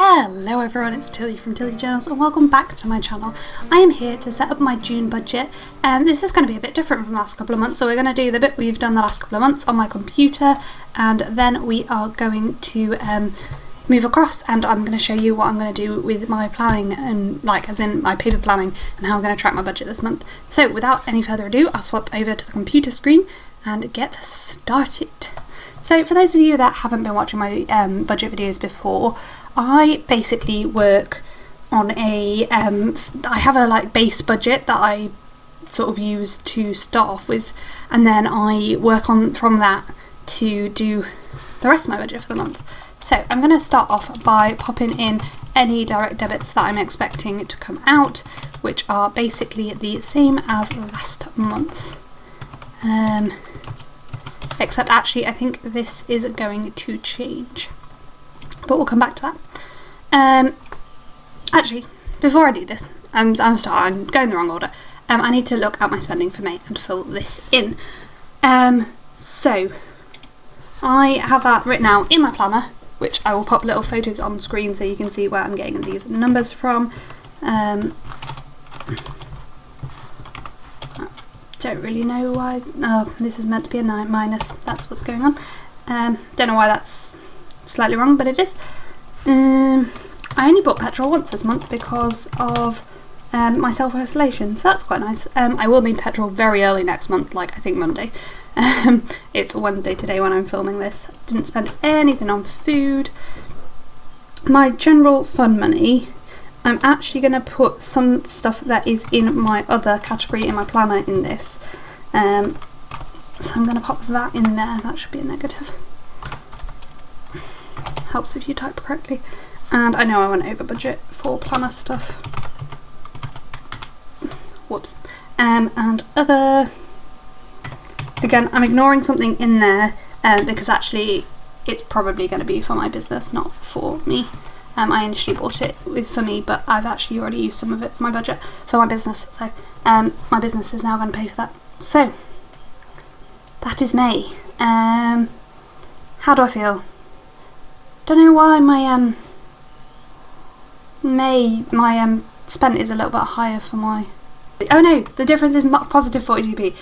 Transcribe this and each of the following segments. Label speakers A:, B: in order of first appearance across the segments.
A: Hello everyone, it's Tilly from Tilly Journals and welcome back to my channel. I am here to set up my June budget. This is going to be a bit different from the last couple of months, so we're going to do the bit we've done the last couple of months on my computer, and then we are going to move across and I'm going to show you what I'm going to do with my planning, and like as in my paper planning, and how I'm going to track my budget this month. So without any further ado, I'll swap over to the computer screen and get started. So for those of you that haven't been watching my budget videos before, I basically work on a, I have a like base budget that I sort of use to start off with, and then I work on from that to do the rest of my budget for the month. So I'm going to start off by popping in any direct debits that I'm expecting to come out, which are basically the same as last month. Except actually I think this is going to change, but we'll come back to that. Actually, before I do this, I'm going the wrong order. I need to look at my spending for May and fill this in. So I have that written out in my planner, which I will pop little photos on screen so you can see where I'm getting these numbers from. Don't really know why. Oh, this is meant to be a minus. That's what's going on. Don't know why that's slightly wrong, but it is. I only bought petrol once this month because of my self-isolation, so that's quite nice. I will need petrol very early next month, like I think Monday. It's Wednesday today when I'm filming this. Didn't spend anything on food. My general fund money, I'm actually going to put some stuff that is in my other category in my planner in this. So I'm going to pop that in there. That should be a negative. Helps if you type correctly. And I know I went over budget for planner stuff. Whoops. And other... Again, I'm ignoring something in there because actually it's probably going to be for my business, not for me. I initially bought it for me, but I've actually already used some of it for my budget for my business, so my business is now going to pay for that. So that is May. How do I feel? Don't know why my my spent is a little bit higher for my... Oh no, the difference is positive 42p.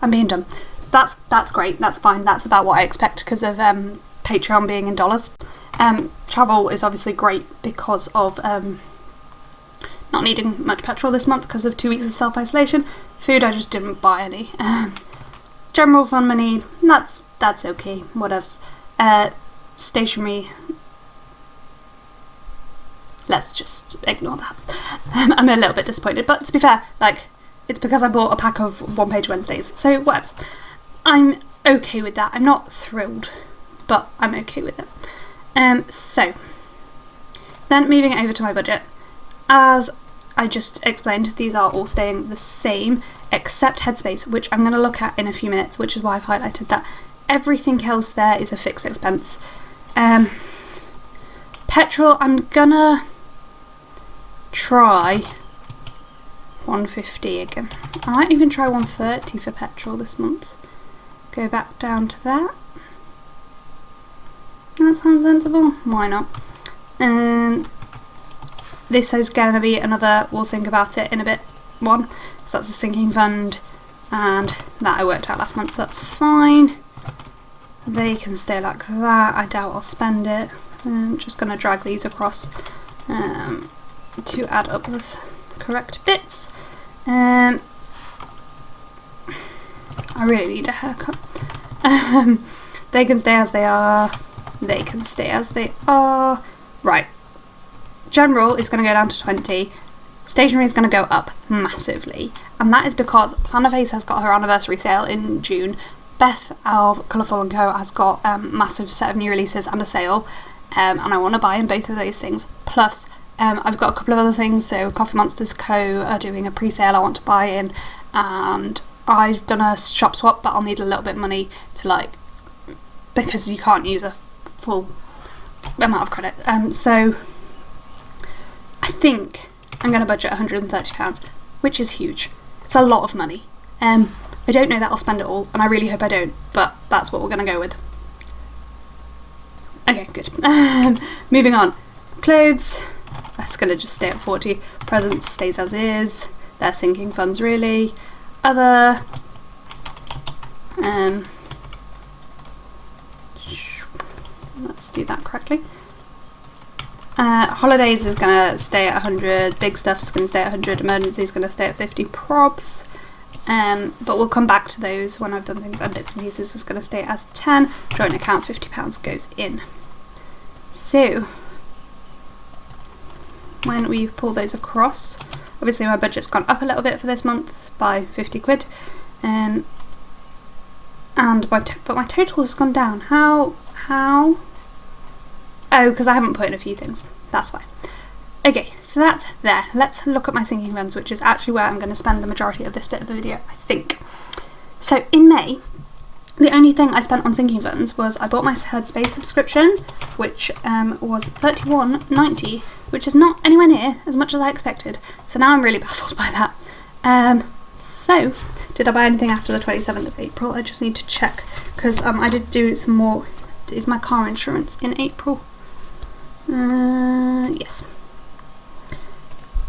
A: I'm being dumb. That's great, that's fine, that's about what I expect because of Patreon being in dollars. Travel is obviously great because of not needing much petrol this month because of 2 weeks of self-isolation. Food, I just didn't buy any. General fund money, that's okay, whatevs. Stationery, let's just ignore that. I'm a little bit disappointed, but to be fair, like, it's because I bought a pack of one-page Wednesdays, so whatevs. I'm okay with that. I'm not thrilled, but I'm okay with it. So then moving over to my budget, as I just explained, these are all staying the same except Headspace, which I'm going to look at in a few minutes, which is why I've highlighted that. Everything else there is a fixed expense. Petrol, I'm gonna try 150 again. I might even try 130 for petrol this month. Go back down to that. That sounds sensible. Why not? This is going to be another we'll think about it in a bit one. So that's a sinking fund, and that I worked out last month, so that's fine. They can stay like that. I doubt I'll spend it. I'm just going to drag these across to add up the correct bits. I really need a haircut. They can stay as they are. They can stay as they are. Right. General is going to go down to 20. Stationery is going to go up massively. And that is because Plannerface has got her anniversary sale in June. Beth of Colourful and Co has got a massive set of new releases and a sale. And I want to buy in both of those things. Plus, I've got a couple of other things. So Coffee Monsters Co are doing a pre-sale I want to buy in. And I've done a shop swap, but I'll need a little bit of money to like... Because you can't use a full amount of credit. So I think I'm going to budget £130, which is huge. It's a lot of money. I don't know that I'll spend it all, and I really hope I don't, but that's what we're going to go with. Okay, good. Moving on. Clothes, that's going to just stay at 40. Presents stays as is. They're sinking funds really. Other, let's do that correctly. Holidays is going to stay at 100. Big stuff's going to stay at 100. Emergency is going to stay at 50. Probs, but we'll come back to those when I've done things. And bits and pieces is going to stay as 10. Joint account, £50 goes in. So when we pull those across, obviously my budget's gone up a little bit for this month by 50 quid, but my total has gone down. How? Oh, because I haven't put in a few things. That's why. Okay, so that's there. Let's look at my sinking funds, which is actually where I'm going to spend the majority of this bit of the video, I think. So in May, the only thing I spent on sinking funds was I bought my Headspace subscription, which was $31.90, which is not anywhere near as much as I expected. So now I'm really baffled by that. So did I buy anything after the 27th of April? I just need to check, because I did do some more. Is my car insurance in April? Yes.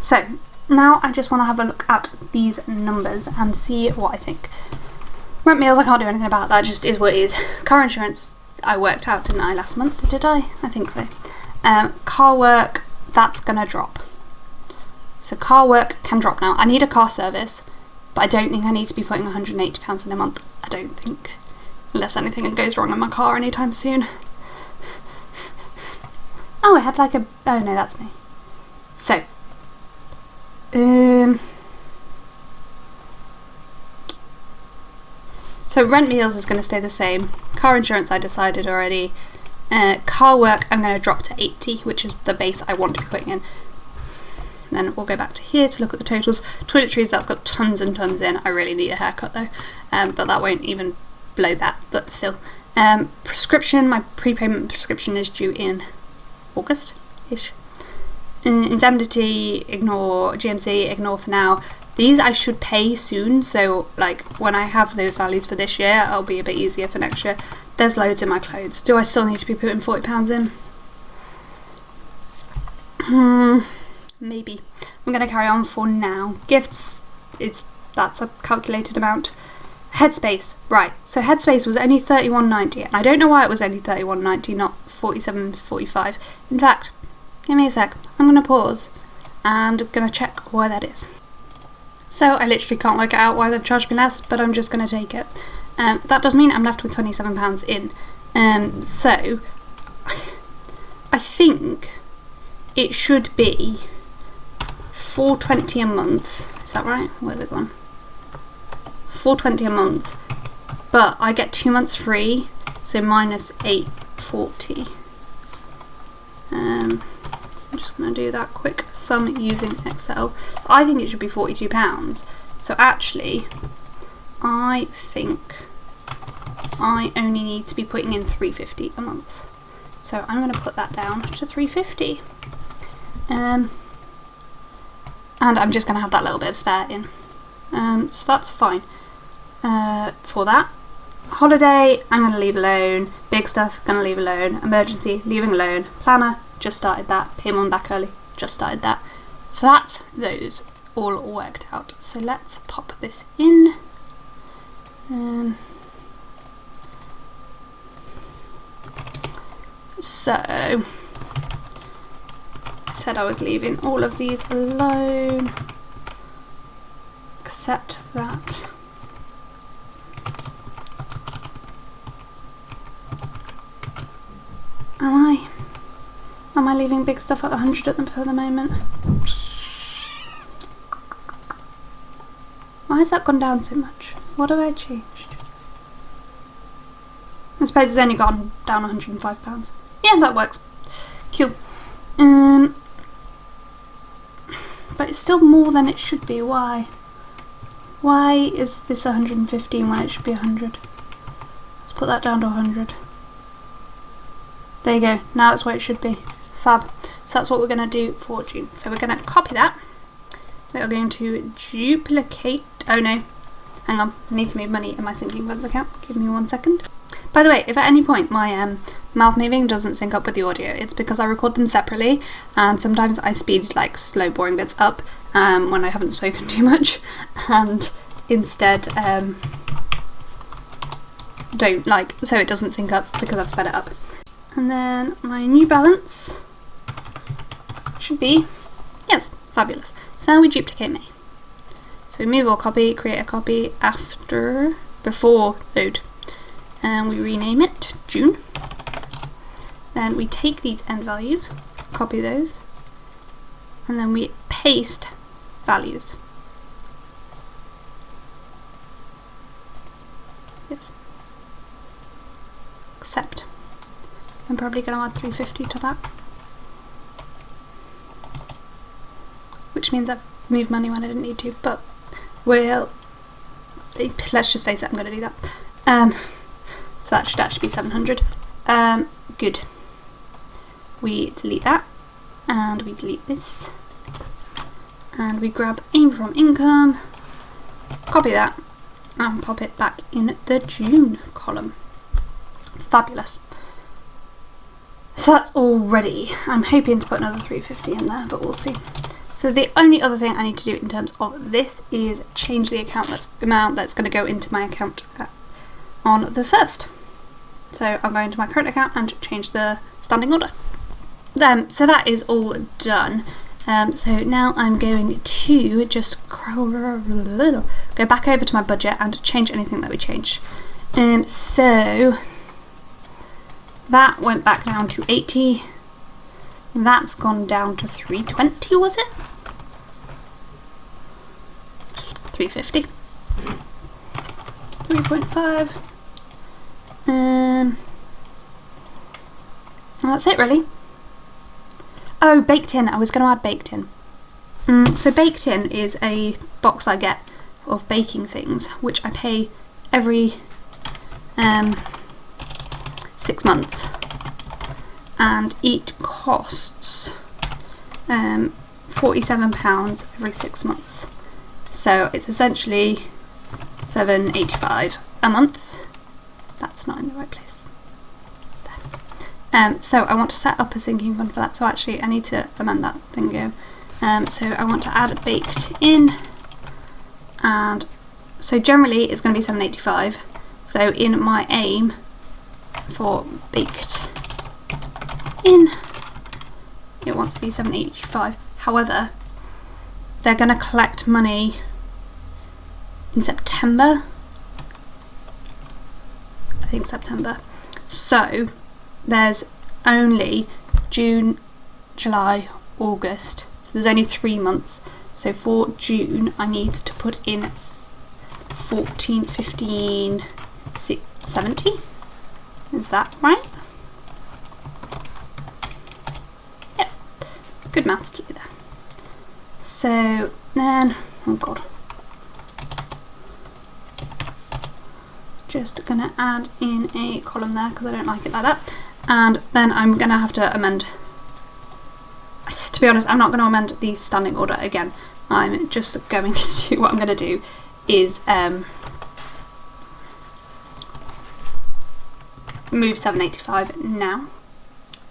A: So now I just want to have a look at these numbers and see what I think. Rent meals, I can't do anything about, that just is what it is. Car insurance, I worked out, didn't I, last month? Did I? I think so. Car work, that's going to drop. So car work can drop now. I need a car service, but I don't think I need to be putting £180 in a month. I don't think. Unless anything goes wrong in my car anytime soon. Oh, I had like a... Oh no, that's me. So. So rent meals is going to stay the same. Car insurance I decided already. Car work I'm going to drop to 80, which is the base I want to be putting in. Then we'll go back to here to look at the totals. Toiletries, that's got tons and tons in. I really need a haircut though. But that won't even blow that, but still. Prescription, my prepayment prescription is due in August-ish. Indemnity, ignore. GMC, ignore for now. These I should pay soon, so like when I have those values for this year, it'll be a bit easier for next year. There's loads in my clothes. Do I still need to be putting £40 in? Maybe. I'm going to carry on for now. Gifts, that's a calculated amount. Headspace, right, so Headspace was only $31.90, and I don't know why it was only $31.90, not $47.45. In fact, give me a sec, I'm going to pause and I'm going to check why that is. So I literally can't work it out why they've charged me less, but I'm just going to take it. That does mean I'm left with £27 in. So I think it should be $4.20 a month. Is that right? Where's it gone? $4.20 a month, but I get 2 months free, so minus $8.40. I'm just going to do that quick sum using Excel. So I think it should be £42. So actually, I think I only need to be putting in $3.50 a month. So I'm going to put that down to $3.50. And I'm just going to have that little bit of spare in. So that's fine. For that. Holiday, I'm going to leave alone. Big stuff, going to leave alone. Emergency, leaving alone. Planner, just started that. Pay mum back early, just started that. So that's those all worked out. So let's pop this in. So I said I was leaving all of these alone, except that. Am I leaving big stuff at 100 at them for the moment? Why has that gone down so much? What have I changed? I suppose it's only gone down £105. Yeah, that works. Cool. But it's still more than it should be. Why? Why is this 115 when it should be 100? Let's put that down to 100. There you go. Now it's where it should be. Fab. So that's what we're going to do for June. So we're going to copy that. We are going to duplicate. Oh no. Hang on. I need to move money in my sinking funds account. Give me 1 second. By the way, if at any point my mouth moving doesn't sync up with the audio, it's because I record them separately, and sometimes I speed like slow boring bits up when I haven't spoken too much, and instead don't so it doesn't sync up because I've sped it up. And then my New Balance should be, yes, fabulous. So now we duplicate me. So we move or copy, create a copy before load, and we rename it June. Then we take these end values, copy those, and then we paste values. Yes. Accept. I'm probably going to add 350 to that, which means I've moved money when I didn't need to, but let's just face it, I'm going to do that. So that should actually be 700. Good. We delete that, and we delete this, and we grab aim from income, copy that, and pop it back in the June column. Fabulous. So that's all ready. I'm hoping to put another 350 in there, but we'll see. So the only other thing I need to do in terms of this is change the amount that's going to go into my account on the 1st. So I'll go into my current account and change the standing order. So that is all done. So now I'm going to just go back over to my budget and change anything that we changed. So that went back down to 80. That's gone down to 320, was it? 350. 3.5. That's it really. Oh, baked in. I was going to add baked in. So baked in is a box I get of baking things, which I pay every 6 months, and it costs £47 every 6 months. So it's essentially £7.85 a month. That's not in the right place. So I want to set up a sinking fund for that, so actually I need to amend that thing again. So I want to add baked in, and so generally it's going to be £7.85. So in my aim for baked in, it wants to be £7.85. However, they're going to collect money in September. I think September. So there's only June, July, August. So there's only 3 months. So for June, I need to put in 14, 15, 70. Is that right? Yes. Good maths to you there. So then, oh god. Just gonna add in a column there because I don't like it like that. And then I'm gonna have to amend. To be honest, I'm not going to amend the standing order again. I'm just going to, what I'm going to do is move £7.85 now.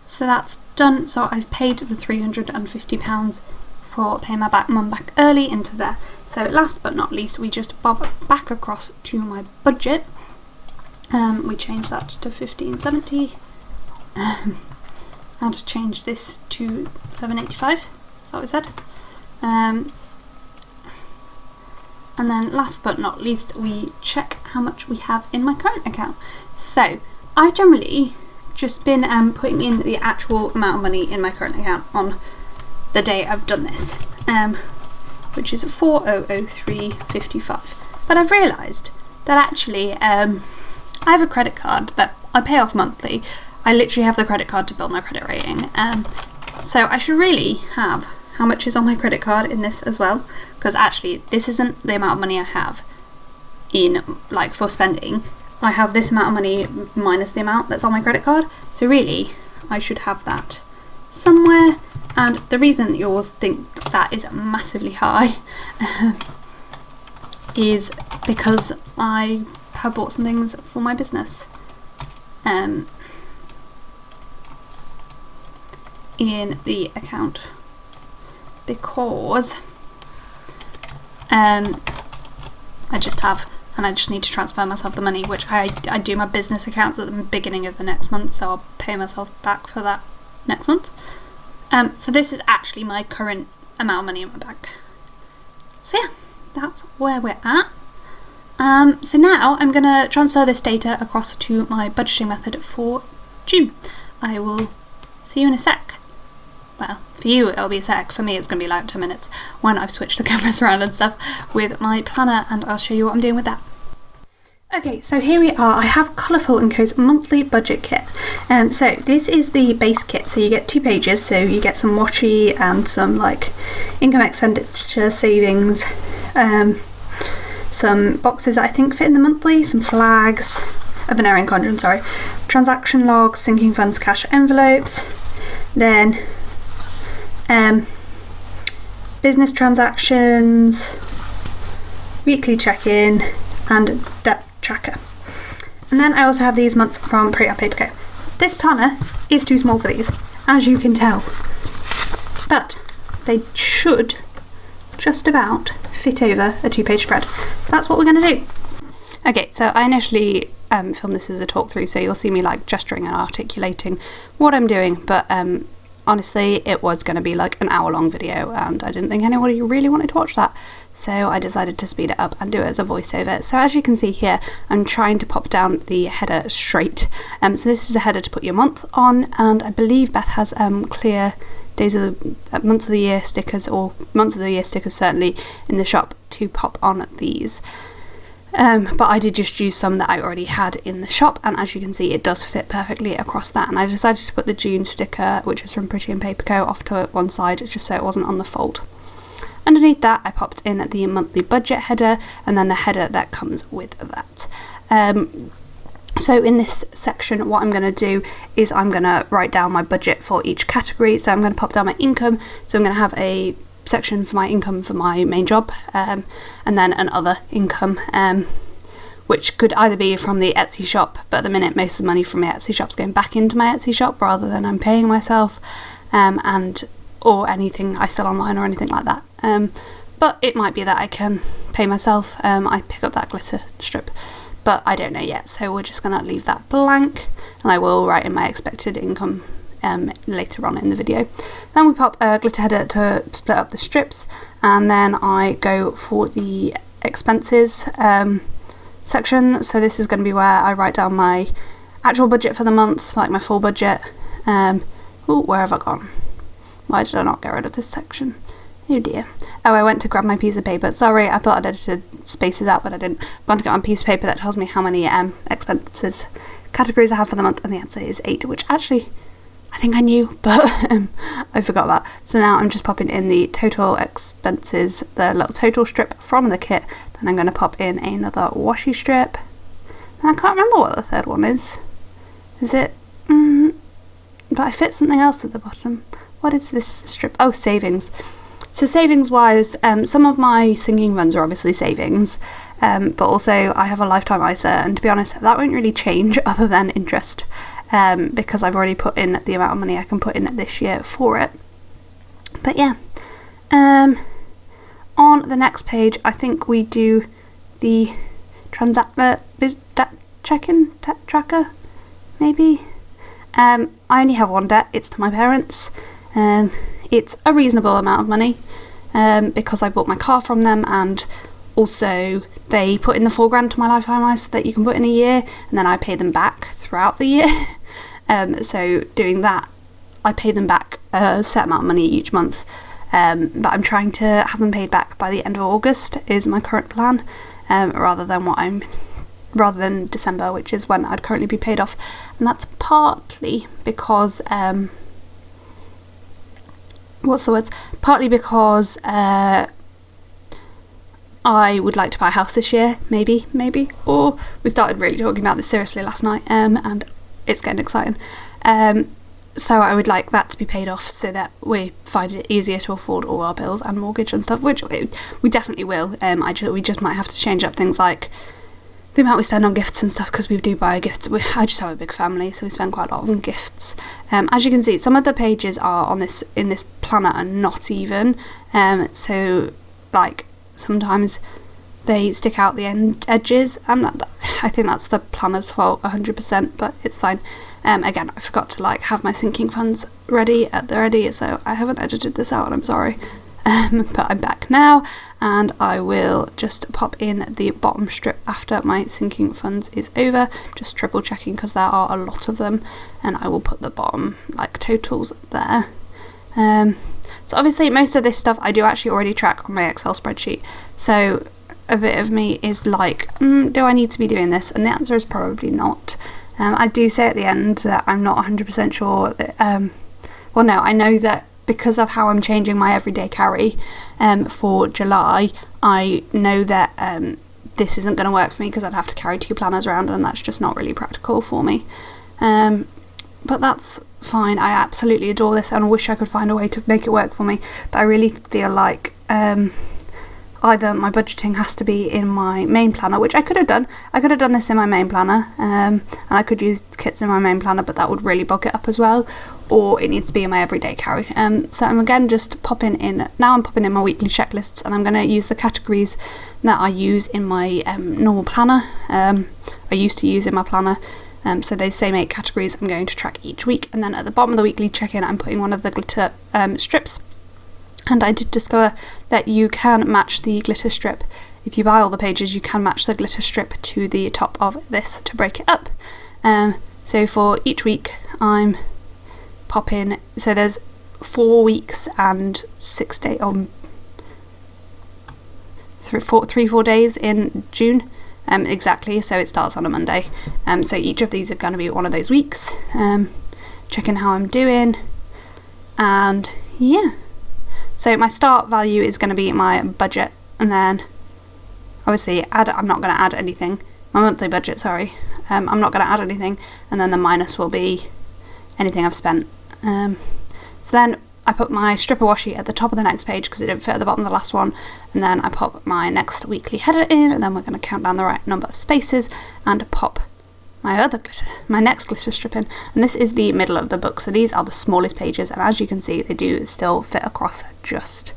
A: So that's done. So I've paid the £350 for paying my mum back early into there. So last but not least, we just bob back across to my budget. We change that to 1570. And change this to £7.85. Is that what we said? And then last but not least, we check how much we have in my current account. So I've generally just been putting in the actual amount of money in my current account on the day I've done this, which is 4003.55. But I've realised that actually I have a credit card that I pay off monthly. I literally have the credit card to build my credit rating. So I should really have how much is on my credit card in this as well, because actually this isn't the amount of money I have in for spending. I have this amount of money minus the amount that's on my credit card, so really I should have that somewhere. And the reason you all think that is massively high is because I have bought some things for my business. in the account, because I just have, and I just need to transfer myself the money, which I do my business accounts at the beginning of the next month, so I'll pay myself back for that next month. So this is actually my current amount of money in my bank. So yeah, that's where we're at. So now I'm going to transfer this data across to my budgeting method for June. I will see you in a sec. Well, for you it'll be a sec, for me it's going to be like 10 minutes when I've switched the cameras around and stuff with my planner, and I'll show you what I'm doing with that. Okay, so here we are. I have Colourful and Co's monthly budget kit. So this is the base kit, so you get 2 pages, so you get some washi and some like income, expenditure, savings, some boxes that I think fit in the monthly, some flags, a binary and conjuring, sorry, transaction logs, sinking funds, cash envelopes, then business transactions, weekly check-in, and debt tracker. And then I also have these months from Pretty on Paper Co. This planner is too small for these, as you can tell, but they should just about fit over a 2-page spread. So that's what we're going to do. Okay, so I initially filmed this as a talk through, so you'll see me like gesturing and articulating what I'm doing, but honestly it was going to be like an hour-long video, and I didn't think anybody really wanted to watch that, so I decided to speed it up and do it as a voiceover. So as you can see here, I'm trying to pop down the header straight. So this is a header to put your month on, and I believe Beth has clear days of the months of the year stickers, or months of the year stickers certainly, in the shop to pop on these. But I did just use some that I already had in the shop, and as you can see it does fit perfectly across that, and I decided to put the June sticker, which was from Pretty on Paper Co, off to one side just so it wasn't on the fold. Underneath that I popped in the monthly budget header, and then the header that comes with that. So in this section what I'm going to do is I'm going to write down my budget for each category. So I'm going to pop down my income, so I'm going to have a section for my income for my main job, and then an other income, which could either be from the Etsy shop, but at the minute most of the money from my Etsy shop's going back into my Etsy shop rather than I'm paying myself, or anything I sell online or anything like that. But it might be that I can pay myself. I pick up that glitter strip, but I don't know yet, so we're just going to leave that blank, and I will write in my expected income later on in the video. Then we pop a glitter header to split up the strips, and then I go for the expenses section. So this is going to be where I write down my actual budget for the month, like my full budget. Where have I gone? Why did I not get rid of this section? Oh dear. Oh, I went to grab my piece of paper. Sorry, I thought I'd edited spaces out, but I didn't. I've gone to get my piece of paper that tells me how many expenses categories I have for the month, and the answer is 8, which actually I think I knew, but I forgot that. So now I'm just popping in the total expenses, the little total strip from the kit. Then I'm going to pop in another washi strip. And I can't remember what the third one is. Is it? But I fit something else at the bottom. What is this strip? Oh, savings. So savings wise, some of my sinking runs are obviously savings, but also I have a lifetime ISA, and to be honest that won't really change other than interest, because I've already put in the amount of money I can put in this year for it. But yeah, on the next page I think we do the check-in tracker, maybe. I only have one debt, it's to my parents. It's a reasonable amount of money, because I bought my car from them, and also they put in the £4,000 to my lifetime ISA that you can put in a year, and then I pay them back throughout the year. So doing that, I pay them back a set amount of money each month, but I'm trying to have them paid back by the end of August is my current plan, rather than December, which is when I'd currently be paid off. And that's partly because partly because I would like to buy a house this year, maybe, or we started really talking about this seriously last night, and it's getting exciting. So I would like that to be paid off so that we find it easier to afford all our bills and mortgage and stuff, which we definitely will. We just might have to change up things like the amount we spend on gifts and stuff, because we do buy gifts. I just have a big family, so we spend quite a lot on gifts. As you can see, some of the pages are in this planner are not even, so like sometimes they stick out the edges, and I think that's the planner's fault 100%, but it's fine. Again, I forgot to like have my sinking funds ready at the ready, so I haven't edited this out, and I'm sorry. But I'm back now, and I will just pop in the bottom strip after my sinking funds is over, just triple checking because there are a lot of them, and I will put the bottom like totals there. So obviously most of this stuff I do actually already track on my Excel spreadsheet, so a bit of me is like, do I need to be doing this? And the answer is probably not. I do say at the end that I'm not 100% sure that, well no, I know that because of how I'm changing my everyday carry for July, I know that this isn't going to work for me because I'd have to carry 2 planners around, and that's just not really practical for me. But that's fine. I absolutely adore this and wish I could find a way to make it work for me, but I really feel like either my budgeting has to be in my main planner, which I could have done. I could have done this in my main planner, and I could use kits in my main planner, but that would really bog it up as well, or it needs to be in my everyday carry. So I'm again just popping in my weekly checklists, and I'm going to use the categories that I use in my normal planner. I used to use in my planner. So those same 8 categories I'm going to track each week, and then at the bottom of the weekly check-in I'm putting one of the glitter strips. And I did discover that you can match the glitter strip. If you buy all the pages, you can match the glitter strip to the top of this to break it up. So for each week I'm popping, so there's 4 weeks and 6 days, 4 days in June, exactly, so it starts on a Monday. So each of these are going to be one of those weeks, checking how I'm doing, and yeah. So my start value is going to be my budget, and then obviously I'm not going to add anything, my monthly budget, sorry, I'm not going to add anything, and then the minus will be anything I've spent. So then I put my stripper washi at the top of the next page because it didn't fit at the bottom of the last one, and then I pop my next weekly header in, and then we're going to count down the right number of spaces and pop my next glitter strip in, and this is the middle of the book, so these are the smallest pages, and as you can see they do still fit across just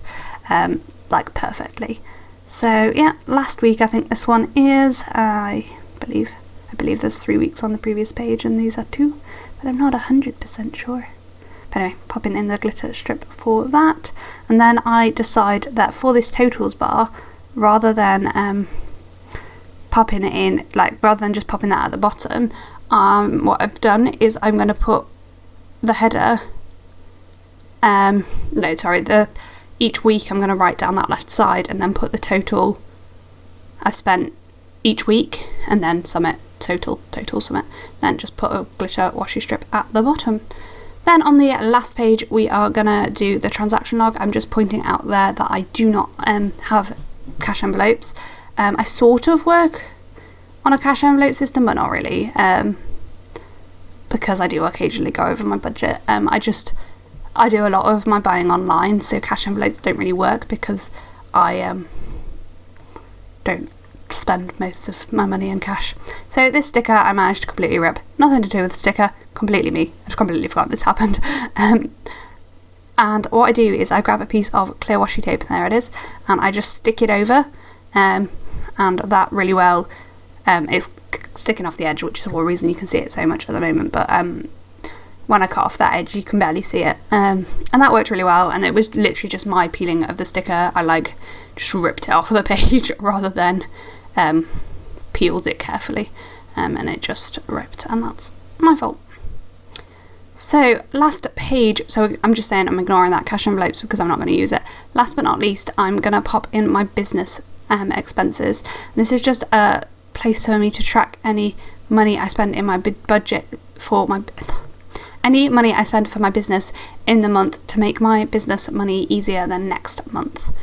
A: like perfectly. So yeah, last week I think this one is, I believe there's 3 weeks on the previous page and these are 2, but I'm not 100% sure. But anyway, popping in the glitter strip for that, and then I decide that for this totals bar, rather than popping it in, like rather than just popping that at the bottom, what I've done is I'm going to put the header, each week I'm going to write down that left side and then put the total I've spent each week, and then sum it, total sum it, then just put a glitter washi strip at the bottom. Then on the last page we are going to do the transaction log. I'm just pointing out there that I do not have cash envelopes. I sort of work on a cash envelope system, but not really, because I do occasionally go over my budget. I do a lot of my buying online, so cash envelopes don't really work because I don't spend most of my money in cash. So this sticker I managed to completely rip. Nothing to do with the sticker, completely me. I've completely forgotten this happened. And what I do is I grab a piece of clear washi tape, and there it is, and I just stick it over, and that really well is sticking off the edge, which is the whole reason you can see it so much at the moment, but when I cut off that edge you can barely see it, and that worked really well, and it was literally just my peeling of the sticker. I just ripped it off the page rather than peeled it carefully, and it just ripped, and that's my fault. So last page, so I'm just saying I'm ignoring that cash envelopes because I'm not going to use it. Last but not least, I'm going to pop in my business expenses. This is just a place for me to track any money I spend in my budget for my any money I spend for my business in the month to make my business money easier than next month.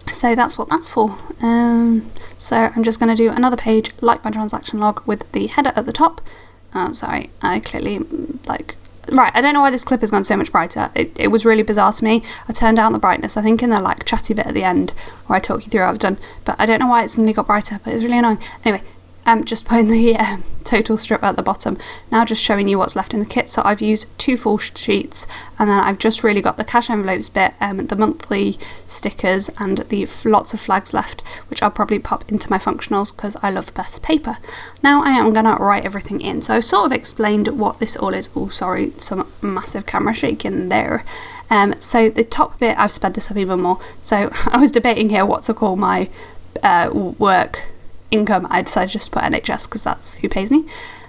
A: So that's what that's for. So I'm just going to do another page like my transaction log with the header at the top. Sorry, I clearly right, I don't know why this clip has gone so much brighter. It was really bizarre to me. I turned down the brightness, I think in the like chatty bit at the end where I talk you through what I've done, but I don't know why it suddenly got brighter, but it's really annoying. Anyway, just putting the total strip at the bottom. Now just showing you what's left in the kit. So I've used 2 full sheets, and then I've just really got the cash envelopes bit, the monthly stickers, and the lots of flags left, which I'll probably pop into my functionals because I love Beth's paper. Now I am going to write everything in. So I've sort of explained what this all is. Oh, sorry, some massive camera shaking there. So the top bit, I've sped this up even more. So I was debating here what to call my work income. I decided just to put NHS because that's who pays me.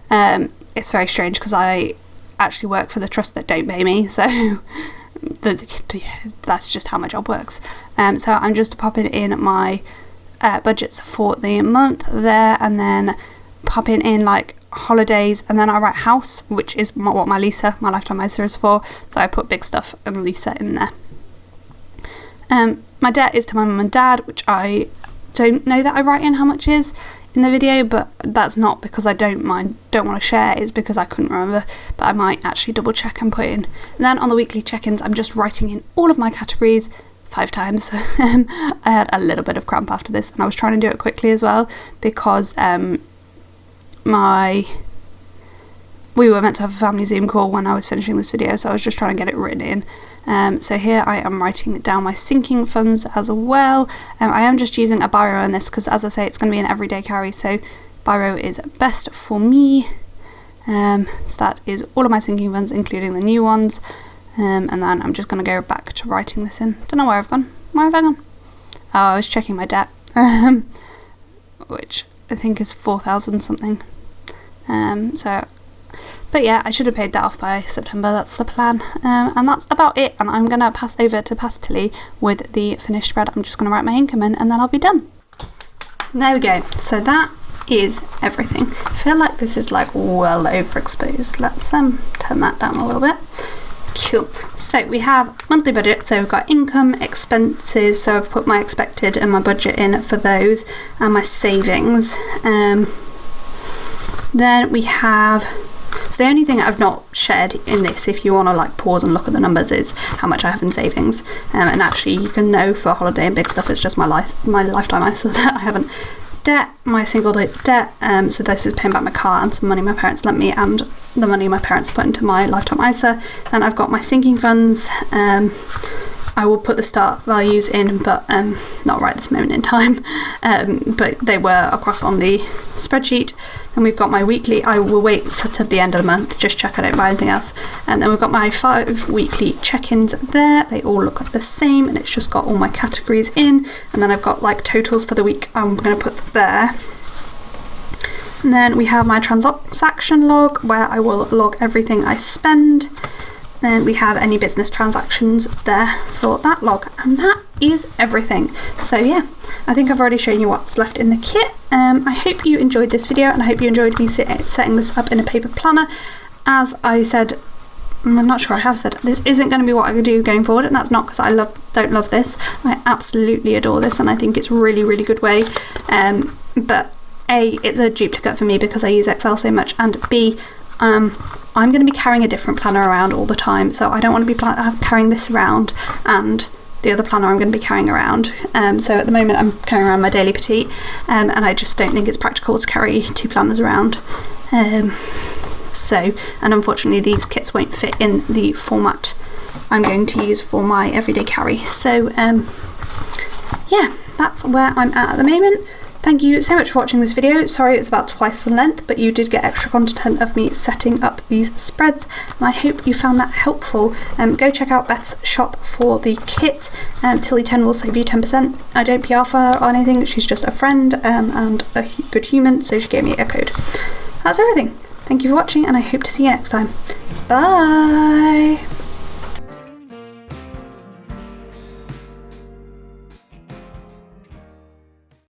A: It's very strange because I actually work for the trust that don't pay me, so that's just how my job works. So I'm just popping in my budgets for the month there, and then popping in like holidays, and then I write house, which is what my Lisa, my lifetime ISA is for, so I put big stuff and Lisa in there. My debt is to my mum and dad, which I don't know that I write in how much is in the video, but that's not because I don't want to share, it's because I couldn't remember, but I might actually double check and put in. And then on the weekly check-ins, I'm just writing in all of my categories 5 times. I had a little bit of cramp after this, and I was trying to do it quickly as well because we were meant to have a family Zoom call when I was finishing this video, so I was just trying to get it written in. So here I am writing down my sinking funds as well. I am just using a biro in this because, as I say, it's going to be an everyday carry, so biro is best for me. So that is all of my sinking funds, including the new ones. And then I'm just going to go back to writing this in. Don't know where I've gone. Where have I gone? Oh, I was checking my debt, which I think is 4,000 something. But yeah, I should have paid that off by September, that's the plan. And that's about it, and I'm going to pass over to Pastely with the finished spread. I'm just going to write my income in and then I'll be done. There we go, so that is everything. I feel like this is like well overexposed. Let's turn that down a little bit. Cool. So we have monthly budget, so we've got income, expenses, so I've put my expected and my budget in for those, and my savings. Then we have, so the only thing I've not shared in this, if you want to like pause and look at the numbers, is how much I have in savings. And actually you can know for holiday and big stuff, it's just my lifetime ISA that I haven't. Debt, my single debt, so this is paying back my car and some money my parents lent me and the money my parents put into my lifetime ISA. Then I've got my sinking funds. I will put the start values in, but not right this moment in time, but they were across on the spreadsheet. And we've got my weekly, I will wait to the end of the month, just check I don't buy anything else. And then we've got my 5 weekly check-ins there. They all look the same, and it's just got all my categories in. And then I've got like totals for the week I'm going to put there. And then we have my transaction log, where I will log everything I spend. Then we have any business transactions there for that log, and that is everything. So yeah, I think I've already shown you what's left in the kit. I hope you enjoyed this video, and I hope you enjoyed me setting this up in a paper planner. As I said, I'm not sure I have said, this isn't going to be what I do going forward, and that's not because I don't love this. I absolutely adore this, and I think it's really, really good way. But A, it's a duplicate for me because I use Excel so much, and B, I'm going to be carrying a different planner around all the time, so I don't want to be carrying this around and the other planner I'm going to be carrying around. So at the moment I'm carrying around my Daily Petite, and I just don't think it's practical to carry 2 planners around. And unfortunately these kits won't fit in the format I'm going to use for my everyday carry. So yeah, that's where I'm at the moment. Thank you so much for watching this video. Sorry it's about twice the length, but you did get extra content of me setting up these spreads, and I hope you found that helpful. Go check out Beth's shop for the kit. Tilly10 will save you 10%. I don't PR for her or anything, she's just a friend and a good human, so she gave me a code. That's everything. Thank you for watching, and I hope to see you next time. Bye!